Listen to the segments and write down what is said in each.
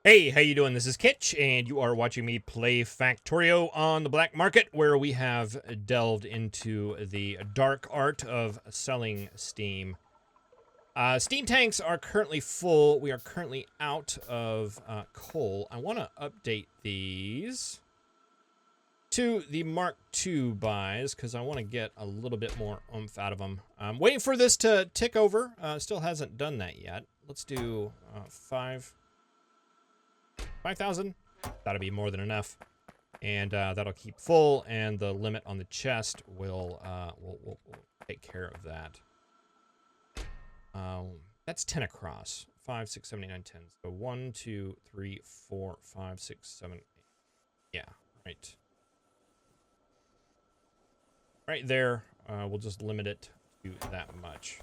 Hey, how you doing? This is Kitch, and you are watching me play Factorio on the black market, where we have delved into the dark art of selling steam. Steam tanks are currently full. We are currently out of coal. I want to update these to the Mark II buys, because I want to get a little bit more oomph out of them. I'm waiting for this to tick over. Still hasn't done that yet. Let's do 5,000. That'll be more than enough, and that'll keep full. And the limit on the chest will take care of that. That's 10 across. 5, 6, 7, 8, 9, 10. So 1, 2, 3, 4, 5, 6, 7, 8. Yeah, right. Right there. We'll just limit it to that much.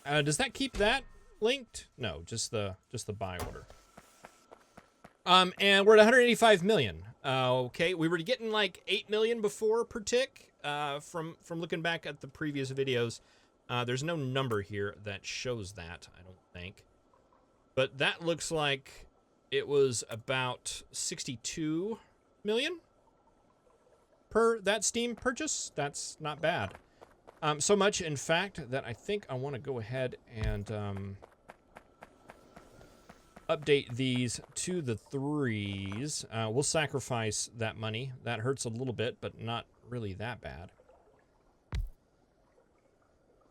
Does that keep that linked? No, just the buy order. And we're at 185 million. Okay, we were getting like 8 million before per tick. From looking back at the previous videos, there's no number here that shows that, I don't think. But that looks like it was about 62 million per that Steam purchase. That's not bad. So much, in fact, that I think I want to go ahead and update these to the 3s. We'll sacrifice that money. That hurts a little bit, but not really that bad.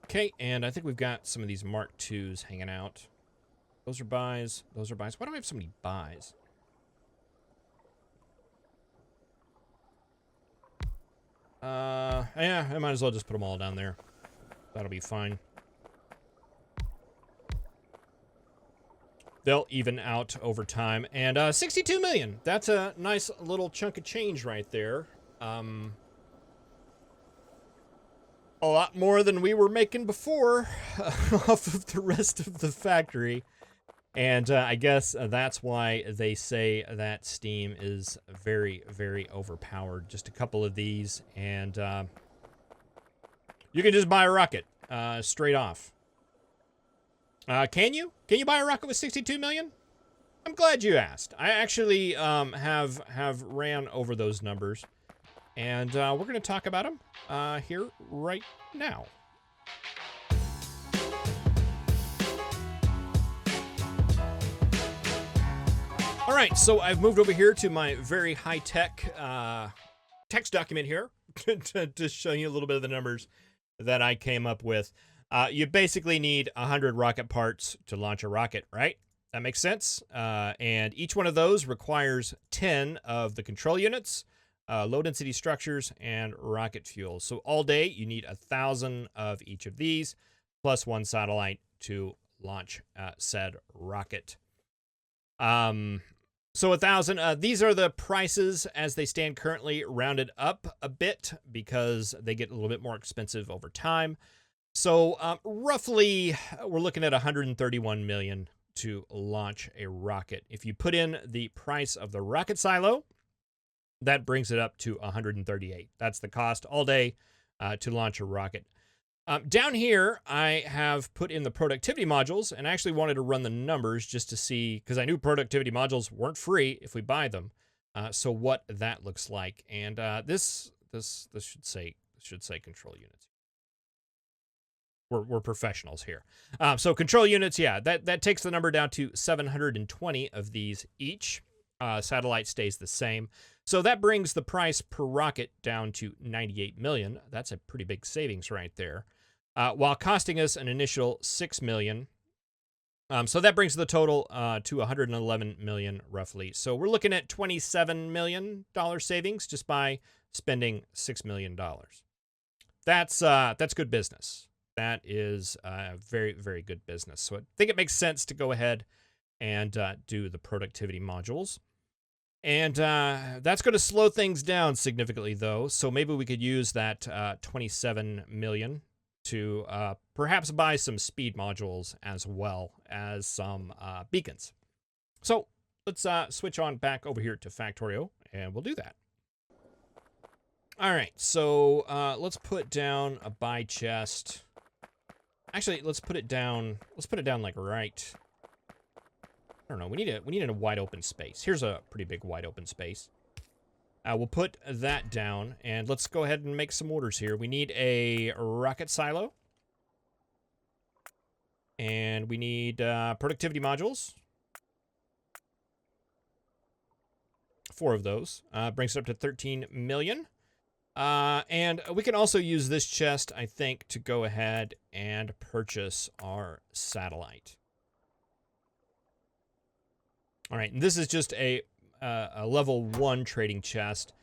Okay, and I think we've got some of these Mark IIs hanging out. Those are buys. Those are buys. Why do I have so many buys? Yeah, I might as well just put them all down there. That'll be fine. They'll even out over time. And 62 million. That's a nice little chunk of change right there. A lot more than we were making before off of the rest of the factory. And I guess that's why they say that Steam is very, very overpowered. Just a couple of these, and you can just buy a rocket straight off. Can you? Can you buy a rocket with 62 million? I'm glad you asked. I actually have ran over those numbers, and we're going to talk about them here right now. All right, so I've moved over here to my very high-tech text document here to show you a little bit of the numbers that I came up with. You basically need 100 rocket parts to launch a rocket, right? That makes sense. And each one of those requires 10 of the control units, low-density structures, and rocket fuel. So all day, you need 1,000 of each of these, plus one satellite to launch said rocket. So 1,000, these are the prices as they stand currently, rounded up a bit because they get a little bit more expensive over time. So roughly, we're looking at 131 million to launch a rocket. If you put in the price of the rocket silo, that brings it up to 138. That's the cost all day to launch a rocket. Down here, I have put in the productivity modules, and I actually wanted to run the numbers just to see, because I knew productivity modules weren't free if we buy them. So what that looks like, and this should say control units. We're professionals here. So control units, yeah, that takes the number down to 720 of these each. Satellite stays the same. So that brings the price per rocket down to 98 million. That's a pretty big savings right there. While costing us an initial 6 million. So that brings the total to 111 million roughly. So we're looking at $27 million savings just by spending $6 million. That's good business. That is very, very good business. So I think it makes sense to go ahead and do the productivity modules. And that's going to slow things down significantly, though. So maybe we could use that 27 million to perhaps buy some speed modules as well as some beacons. So let's switch on back over here to Factorio, and we'll do that. All right, so let's put down a buy chest. Actually, let's put it down like right don't know. We need a wide open space. Here's a pretty big wide open space. We'll put that down, and let's go ahead and make some orders here. We need a rocket silo. And we need productivity modules. 4 of those. Brings it up to 13 million. And we can also use this chest, I think, to go ahead and purchase our satellite. All right, and this is just a level 1 trading chest.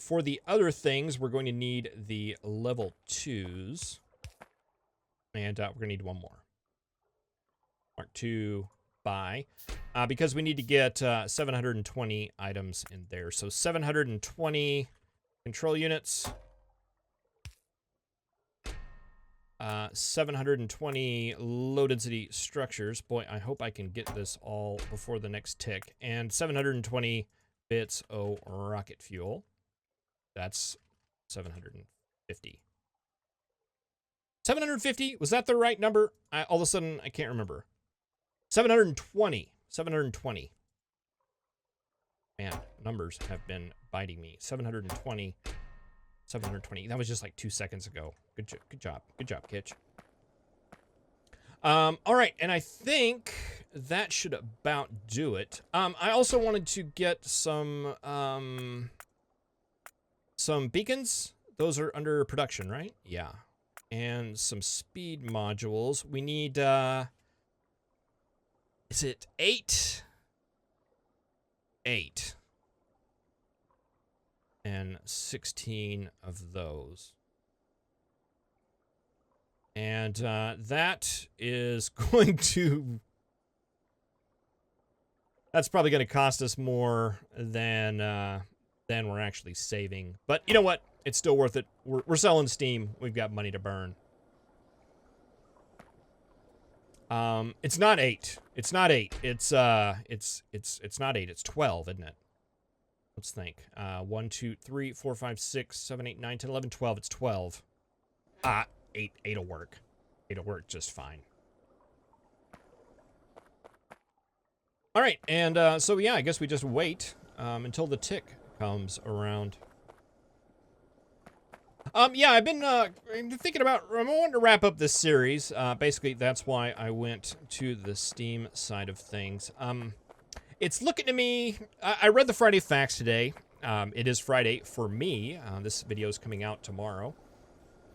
For the other things, we're going to need the level 2s. And we're going to need one more. Mark 2, buy. Because we need to get 720 items in there. So 720 control units. 720 low density structures. Boy, I hope I can get this all before the next tick. And 720 bits of rocket fuel. That's 750. 750? Was that the right number? All of a sudden, I can't remember. 720. 720. Man, numbers have been biting me. 720. 720. That was just like 2 seconds ago. Good job. Good job, Kitch. All right, and I think that should about do it. I also wanted to get some beacons. Those are under production, right? Yeah. And some speed modules. We need, is it 8? 8. And 16 of those. And that is going to... That's probably going to cost us more than we're actually saving. But you know what? It's still worth it. We're selling Steam. We've got money to burn. It's not 8. It's not 8. It's not 8. It's 12, isn't it? Let's think. 1, 2, 3, 4, 5, 6, 7, 8, 9, 10, 11, 12. It's 12. 8 will work. 8 will work just fine. All right, and so yeah, I guess we just wait until the tick comes around. Yeah, I've been thinking about, I wanted to wrap up this series. Basically, that's why I went to the Steam side of things. It's looking to me, I read the Friday Facts today. It is Friday for me. This video is coming out tomorrow.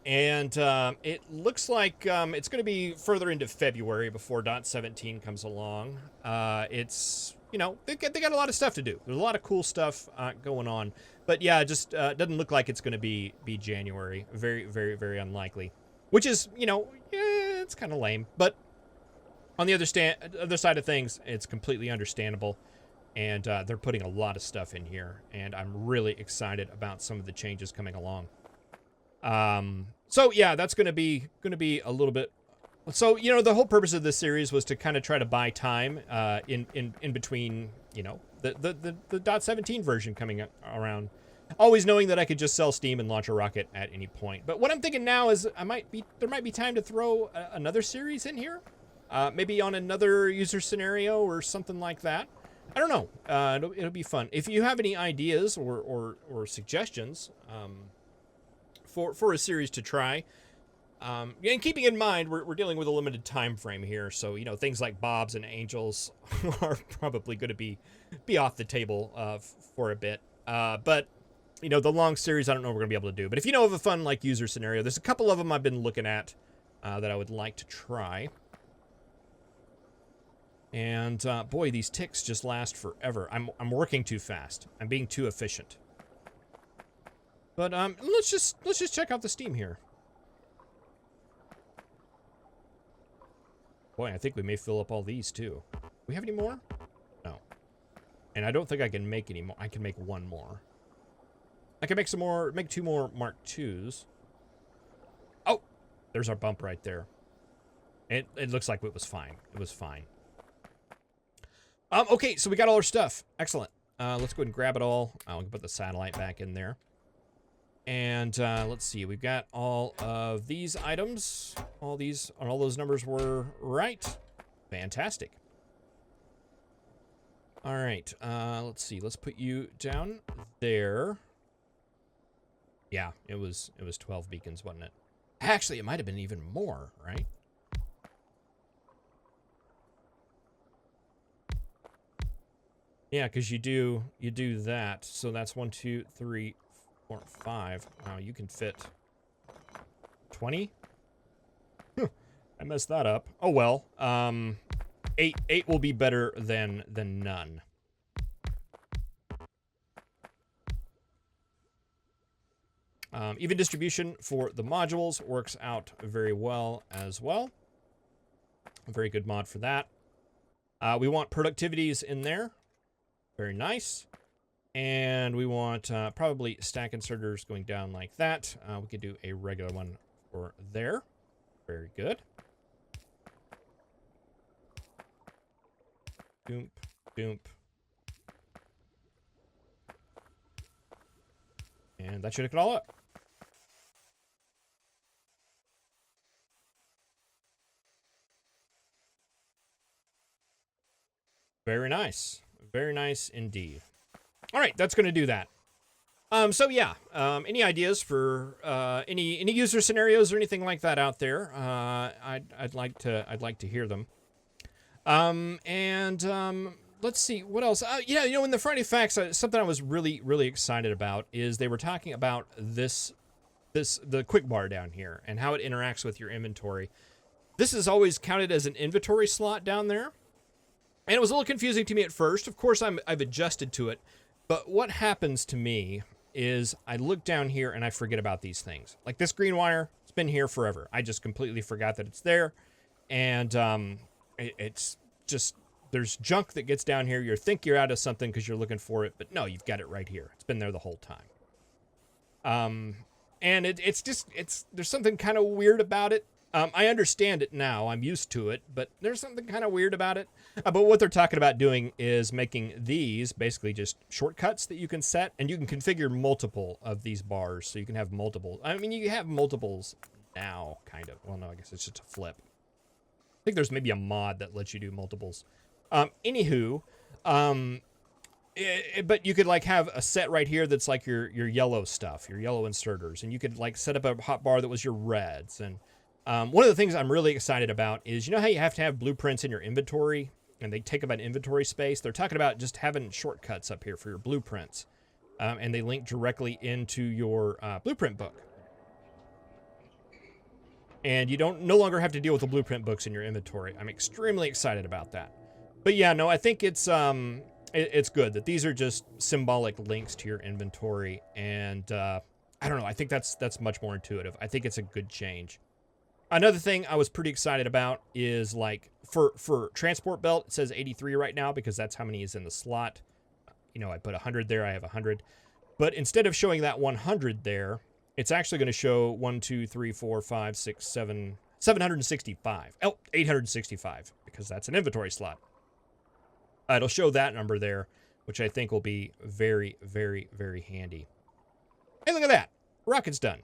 And it looks like it's going to be further into February before .17 comes along. It's, you know, they got a lot of stuff to do. There's a lot of cool stuff going on. But yeah, it just doesn't look like it's going to be January. Very, very, very unlikely. Which is, you know, yeah, it's kind of lame. But on the other side of things, it's completely understandable. And they're putting a lot of stuff in here. And I'm really excited about some of the changes coming along. So yeah, that's going to be a little bit. So, you know, the whole purpose of this series was to kind of try to buy time, in between, you know, the .17 version coming around, always knowing that I could just sell Steam and launch a rocket at any point. But what I'm thinking now is there might be time to throw another series in here, maybe on another user scenario or something like that. I don't know. It'll be fun. If you have any ideas or suggestions, for a series to try. And keeping in mind, we're dealing with a limited time frame here, so, you know, things like Bobs and Angels are probably going to be off the table for a bit. But, you know, the long series, I don't know what we're going to be able to do. But if you know of a fun, like, user scenario, there's a couple of them I've been looking at that I would like to try. And, boy, these ticks just last forever. I'm working too fast. I'm being too efficient. But let's just check out the Steam here. Boy, I think we may fill up all these too. We have any more? No. And I don't think I can make any more. I can make one more. I can make some more, make 2 more Mark IIs. Oh, there's our bump right there. It looks like it was fine. It was fine. Okay, so we got all our stuff. Excellent. Let's go ahead and grab it all. I'll put the satellite back in there. And let's see, we've got all of these items. All those numbers were right. Fantastic. All right, let's see. Let's put you down there. Yeah, it was 12 beacons, wasn't it? Actually, it might have been even more, right? Yeah, because you do that. So that's 1, 2, 3, 4, 5. Wow, you can fit 20? I messed that up. Oh well. 8 will be better than none. Even distribution for the modules works out very well as well. A very good mod for that. We want productivities in there. Very nice. And we want probably stack inserters going down like that. We could do a regular one for there. Very good. Doomp, doomp. And that should hook it all up. Very nice. Very nice indeed. All right, that's going to do that. So yeah, any ideas for any user scenarios or anything like that out there? I'd like to hear them. Let's see what else. Yeah, you know, in the Friday Facts, something I was really excited about is they were talking about the quick bar down here and how it interacts with your inventory. This is always counted as an inventory slot down there, and it was a little confusing to me at first. Of course, I've adjusted to it, but what happens to me is I look down here and I forget about these things. Like this green wire, it's been here forever. I just completely forgot that it's there, and it's just, there's junk that gets down here. You think you're out of something because you're looking for it, but no, you've got it right here. It's been there the whole time. And it's there's something kind of weird about it. I understand it now. I'm used to it, but there's something kind of weird about it. But what they're talking about doing is making these basically just shortcuts that you can set, and you can configure multiple of these bars, so you can have multiple. I mean, you have multiples now, kind of. Well, no, I guess it's just a flip. I think there's maybe a mod that lets you do multiples. Anywho, but you could like have a set right here that's like your yellow stuff, your yellow inserters, and you could like set up a hotbar that was your reds. And one of the things I'm really excited about is, you know how you have to have blueprints in your inventory and they take up an inventory space? They're talking about just having shortcuts up here for your blueprints, and they link directly into your blueprint book. And you don't no longer have to deal with the blueprint books in your inventory. I'm extremely excited about that. But yeah, no, I think it's good that these are just symbolic links to your inventory, and I don't know, I think that's much more intuitive. I think it's a good change. Another thing I was pretty excited about is, like, for transport belt, it says 83 right now because that's how many is in the slot. You know, I put 100 there, I have 100. But instead of showing that 100 there, it's actually going to show 1, 2, 3, 4, 5, 6, 7, 765. Oh, 865, because that's an inventory slot. It'll show that number there, which I think will be very handy. Hey, look at that. Rocket's done.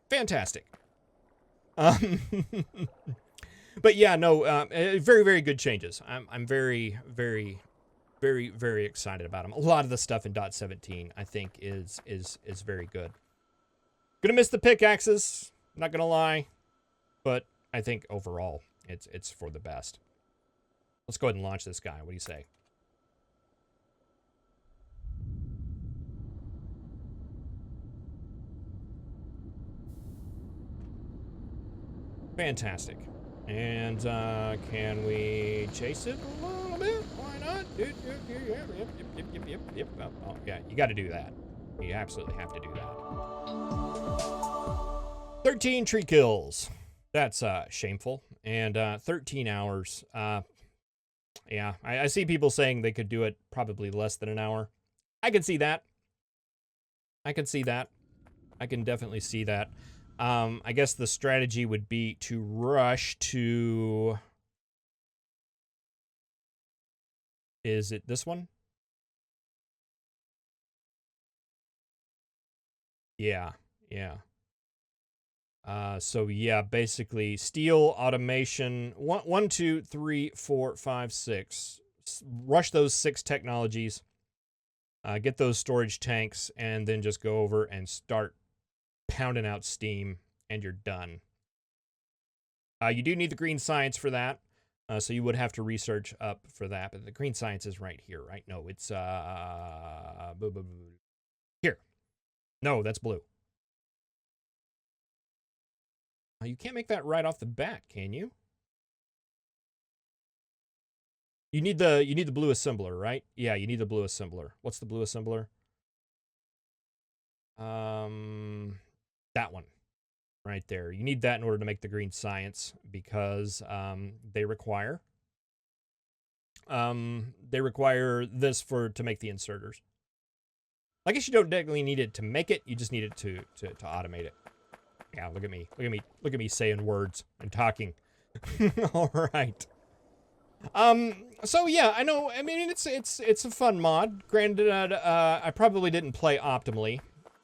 Fantastic. But yeah, no, very good changes. I'm very excited about them. A lot of the stuff in .17 I think is very good. Gonna miss the pickaxes, not gonna lie, but I think overall it's for the best. Let's go ahead and launch this guy. What do you say? Fantastic. And can we chase it a little bit? Why not? Yep. Oh, yeah, you got to do that. You absolutely have to do that. 13 tree kills. That's shameful. And 13 hours. Yeah, I see people saying they could do it probably less than an hour. I can see that. I can definitely see that. I guess the strategy would be to rush to... Is it this one? Yeah. So yeah, basically steel automation 1, 2, 3, 4, 5, 6, rush those 6 technologies, get those storage tanks, and then just go over and start pounding out steam, and you're done. You do need the green science for that, so you would have to research up for that. But the green science is right here, right? No, it's here. No, that's blue. You can't make that right off the bat, can you? You need the blue assembler, right? Yeah, you need the blue assembler. What's the blue assembler? That one right there. You need that in order to make the green science, because they require this to make the inserters. I guess you don't technically need it to make it. You just need it to automate it. Yeah, look at me. Look at me saying words and talking. All right. So yeah, I know. I mean, it's a fun mod. Granted, I probably didn't play optimally.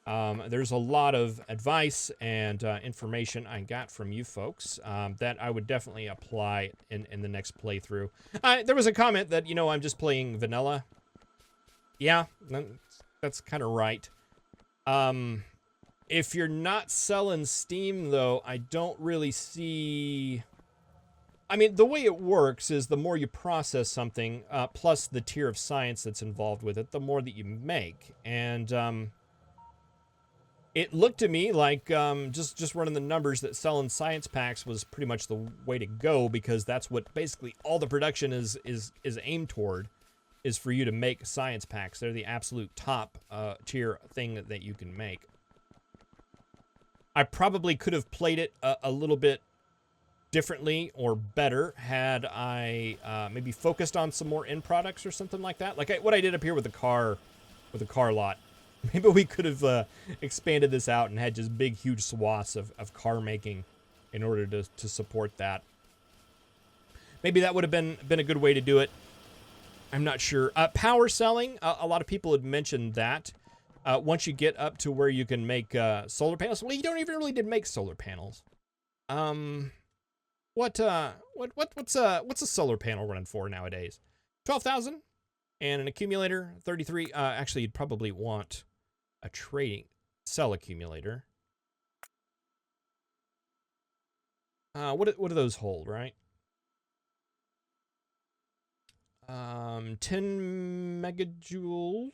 There's a lot of advice and information I got from you folks that I would definitely apply in the next playthrough. There was a comment that, you know, I'm just playing vanilla. Yeah, that's kind of right. If you're not selling Steam, though, I don't really see... I mean, the way it works is the more you process something, plus the tier of science that's involved with it, the more that you make. And it looked to me like just running the numbers that selling science packs was pretty much the way to go, because that's what basically all the production is aimed toward, is for you to make science packs. They're the absolute top tier thing that you can make. I probably could have played it a little bit differently or better had I maybe focused on some more end products or something like that. Like what I did up here with the car lot. Maybe we could have expanded this out and had just big, huge swaths of car making in order to support that. Maybe that would have been a good way to do it. I'm not sure. Power selling, a lot of people had mentioned that. Once you get up to where you can make solar panels, well, you don't even really need to make solar panels. What's a solar panel running for nowadays? 12,000, and an accumulator 33. Actually, you'd probably want a trading cell accumulator. What do those hold, right? 10 megajoules.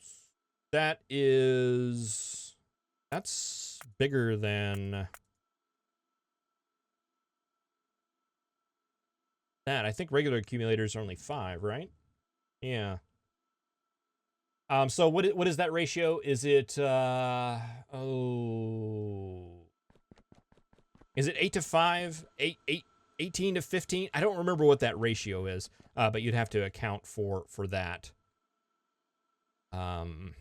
That's bigger than that. I think regular accumulators are only 5, right? Yeah. So what is that ratio? Is it is it 8 to 5? 18 to 15? I don't remember what that ratio is. But you'd have to account for that. The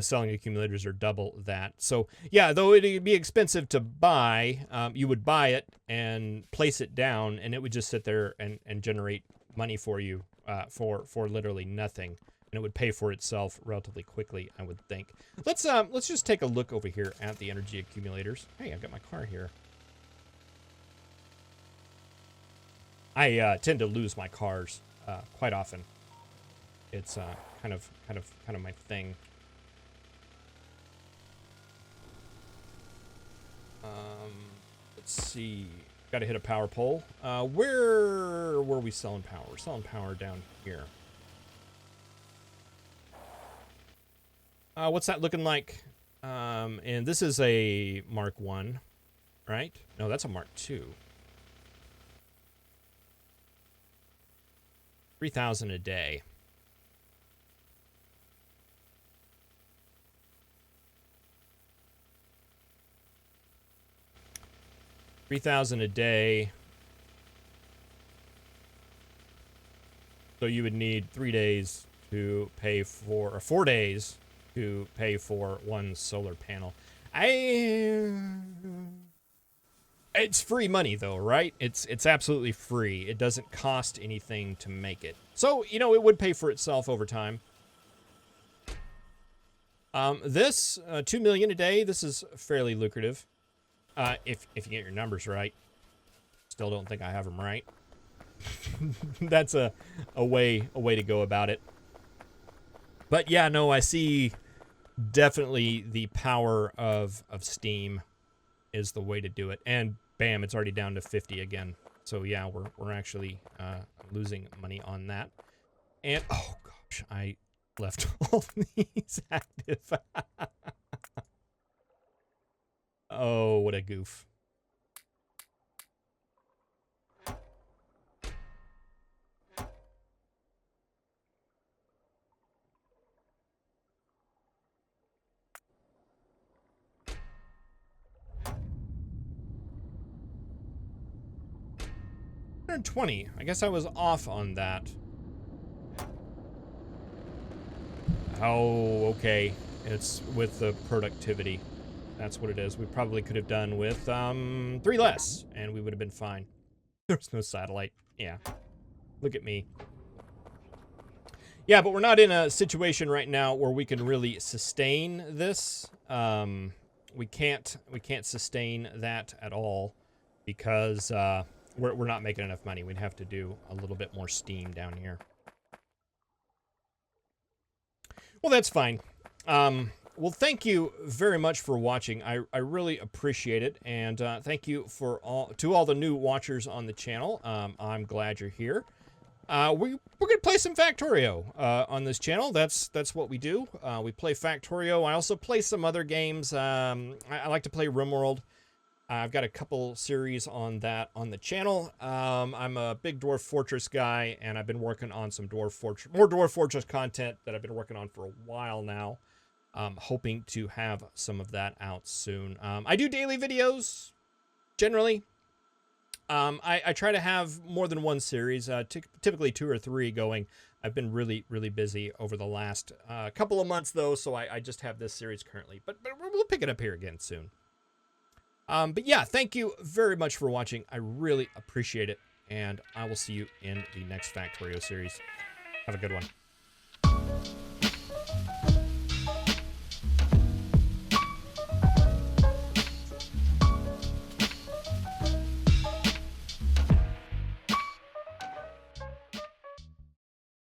selling accumulators are double that. So yeah, though it'd be expensive to buy, you would buy it and place it down, and it would just sit there and generate money for you for literally nothing, and it would pay for itself relatively quickly, I would think. Let's just take a look over here at the energy accumulators. Hey, I've got my car here. I tend to lose my cars quite often. It's kind of my thing. Let's see. Got to hit a power pole. Where were we selling power? We're selling power down here. What's that looking like? And this is a Mark 1, right? No, that's a Mark 2. 3,000 a day. $3,000 a day. So you would need 3 days to pay for, or 4 days to pay for one solar panel. It's free money though, right? It's absolutely free. It doesn't cost anything to make it. So, you know, it would pay for itself over time. This 2 million a day, this is fairly lucrative. If you get your numbers right. Still don't think I have them right. That's a way to go about it. But yeah, no, I see definitely the power of Steam is the way to do it. And bam, it's already down to 50 again. So yeah, we're actually losing money on that. And oh gosh, I left all these active. Oh, what a goof. $120. I guess I was off on that. Oh, okay. It's with the productivity. That's what it is. We probably could have done with 3 less, and we would have been fine. There's no satellite. Yeah. Look at me. Yeah, but we're not in a situation right now where we can really sustain this. We can't sustain that at all because we're not making enough money. We'd have to do a little bit more Steam down here. Well, that's fine. Well, thank you very much for watching. I really appreciate it, and thank you for all the new watchers on the channel. I'm glad you're here. We're gonna play some Factorio on this channel. That's what we do. We play Factorio. I also play some other games. I like to play RimWorld. I've got a couple series on that on the channel. I'm a big Dwarf Fortress guy, and I've been working on some more Dwarf Fortress content that I've been working on for a while now. Hoping to have some of that out soon. I do daily videos, generally. I try to have more than one series, typically 2 or 3 going. I've been really busy over the last couple of months, though, so I just have this series currently. But we'll pick it up here again soon. But yeah, thank you very much for watching. I really appreciate it, and I will see you in the next Factorio series. Have a good one.